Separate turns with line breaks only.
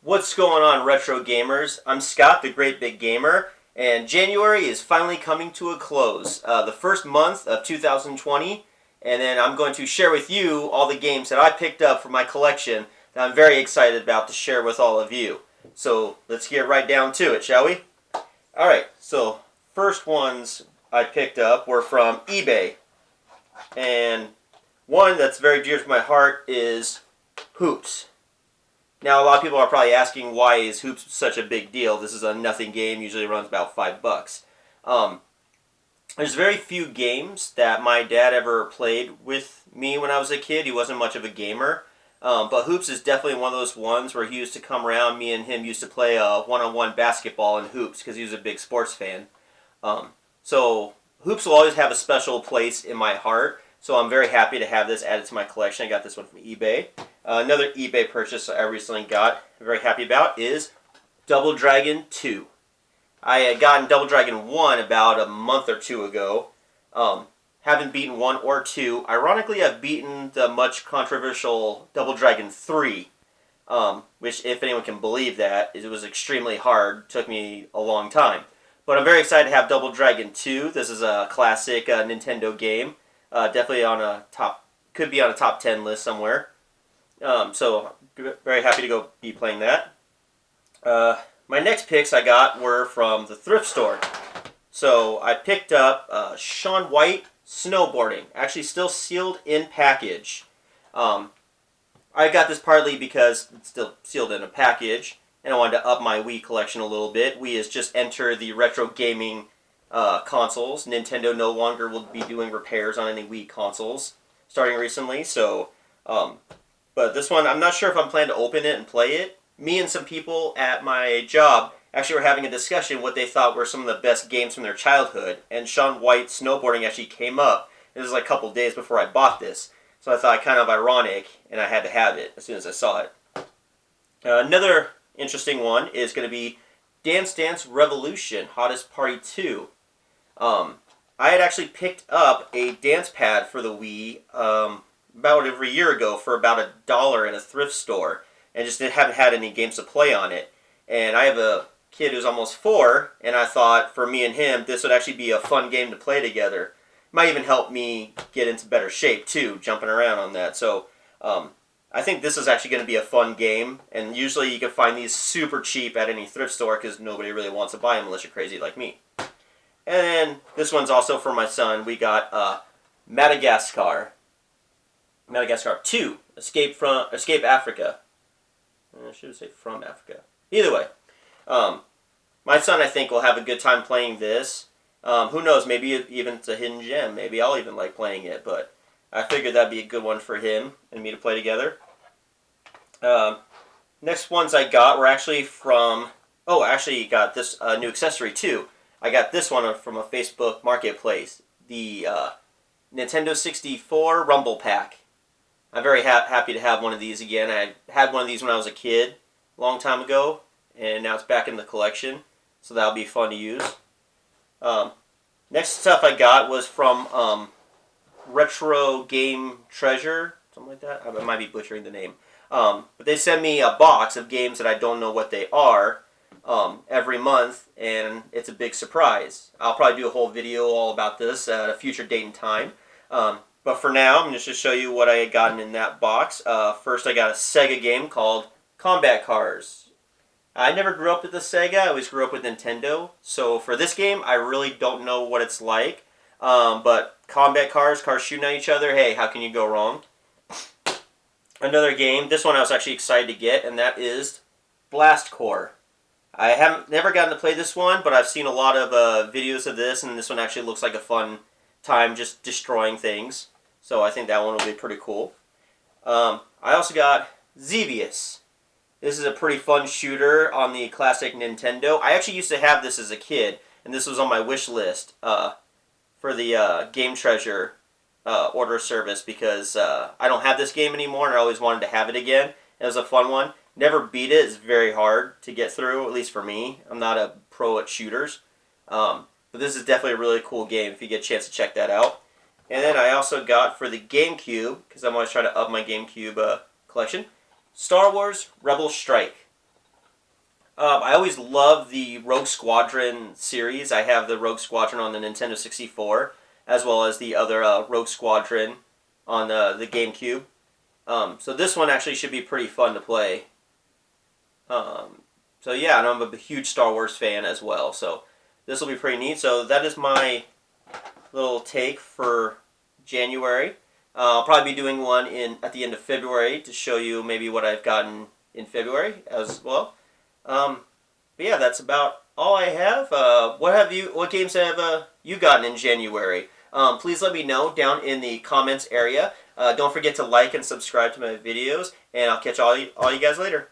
What's going on, retro gamers? I'm Scott, the Great Big Gamer, and January is finally coming to a close. The first month of 2020, and then I'm going to share with you all the games that I picked up for my collection that I'm very excited about to share with all of you. So let's get right down to it, shall we? Alright, so first ones I picked up were from eBay, and one that's very dear to my heart is Hoops. Now, a lot of people are probably asking, why is Hoops such a big deal? This is a nothing game, usually runs about $5. There's very few games that my dad ever played with me when I was a kid. He wasn't much of a gamer. But Hoops is definitely one of those ones where he used to come around, me and him used to play one-on-one basketball in Hoops because he was a big sports fan. So Hoops will always have a special place in my heart. So I'm very happy to have this added to my collection. I got this one from eBay. Another eBay purchase I recently got, I'm very happy about, is Double Dragon 2. I had gotten Double Dragon 1 about a month or two ago. Haven't beaten 1 or 2. Ironically, I've beaten the much controversial Double Dragon 3, which, if anyone can believe that, it was extremely hard. Took me a long time. But I'm very excited to have Double Dragon 2. This is a classic Nintendo game. Definitely on a could be on a top 10 list somewhere. So very happy to be playing that. My next picks I got were from the Thrift Store. So I picked up Shaun White snowboarding, actually still sealed in package. I got this partly because it's still sealed in a package, and I wanted to up my Wii collection a little bit. Wii has just entered the retro gaming consoles. Nintendo no longer will be doing repairs on any Wii consoles starting recently. So, but this one, I'm not sure if I'm planning to open it and play it. Me and some people at my job actually were having a discussion what they thought were some of the best games from their childhood, and Shaun White snowboarding actually came up. It was like a couple days before I bought this, so I thought kind of ironic, and I had to have it as soon as I saw it. Another interesting one is going to be Dance Dance Revolution Hottest Party 2. I had actually picked up a dance pad for the Wii about over a year ago for about $1 in a thrift store, and just haven't had any games to play on it. And I have a kid who's almost 4, and I thought for me and him this would actually be a fun game to play together. Might even help me get into better shape too, jumping around on that. So I think this is actually going to be a fun game, and usually you can find these super cheap at any thrift store because nobody really wants to buy them unless you're crazy like me. And then this one's also for my son. We got Madagascar. Madagascar 2, Escape Africa. I should say from Africa. Either way, my son, I think, will have a good time playing this. Who knows, maybe even it's a hidden gem. Maybe I'll even like playing it, but I figured that'd be a good one for him and me to play together. Next ones I got were actually from... Oh, I actually got this new accessory too. I got this one from a Facebook marketplace. The Nintendo 64 Rumble Pack. I'm very happy to have one of these again. I had one of these when I was a kid, a long time ago, and now it's back in the collection, so that'll be fun to use. Next stuff I got was from Retro Game Treasure, something like that. I might be butchering the name. But they send me a box of games that I don't know what they are every month, and it's a big surprise. I'll probably do a whole video all about this at a future date and time. But for now, I'm just going to show you what I had gotten in that box. First, I got a Sega game called Combat Cars. I never grew up with the Sega. I always grew up with Nintendo. So for this game, I really don't know what it's like. But Combat Cars, cars shooting at each other, hey, how can you go wrong? Another game, this one I was actually excited to get, and that is Blast Corps. I haven't never gotten to play this one, but I've seen a lot of videos of this, and this one actually looks like a fun time just destroying things. So I think that one will be pretty cool. I also got Xevious. This is a pretty fun shooter on the classic Nintendo. I actually used to have this as a kid, and this was on my wish list for the Game Treasure order service because I don't have this game anymore, and I always wanted to have it again. It was a fun one. Never beat it. It's very hard to get through, at least for me. I'm not a pro at shooters. But this is definitely a really cool game if you get a chance to check that out. And then I also got for the GameCube, because I'm always trying to up my GameCube collection, Star Wars Rebel Strike. I always love the Rogue Squadron series. I have the Rogue Squadron on the Nintendo 64, as well as the other Rogue Squadron on the GameCube. So this one actually should be pretty fun to play. So yeah, and I'm a huge Star Wars fan as well. So this will be pretty neat. So that is my little take for January. I'll probably be doing one at the end of February to show you maybe what I've gotten in February as well. But yeah, that's about all I have. What games have you gotten in January? Please let me know down in the comments area. Don't forget to like and subscribe to my videos, and I'll catch all you guys later.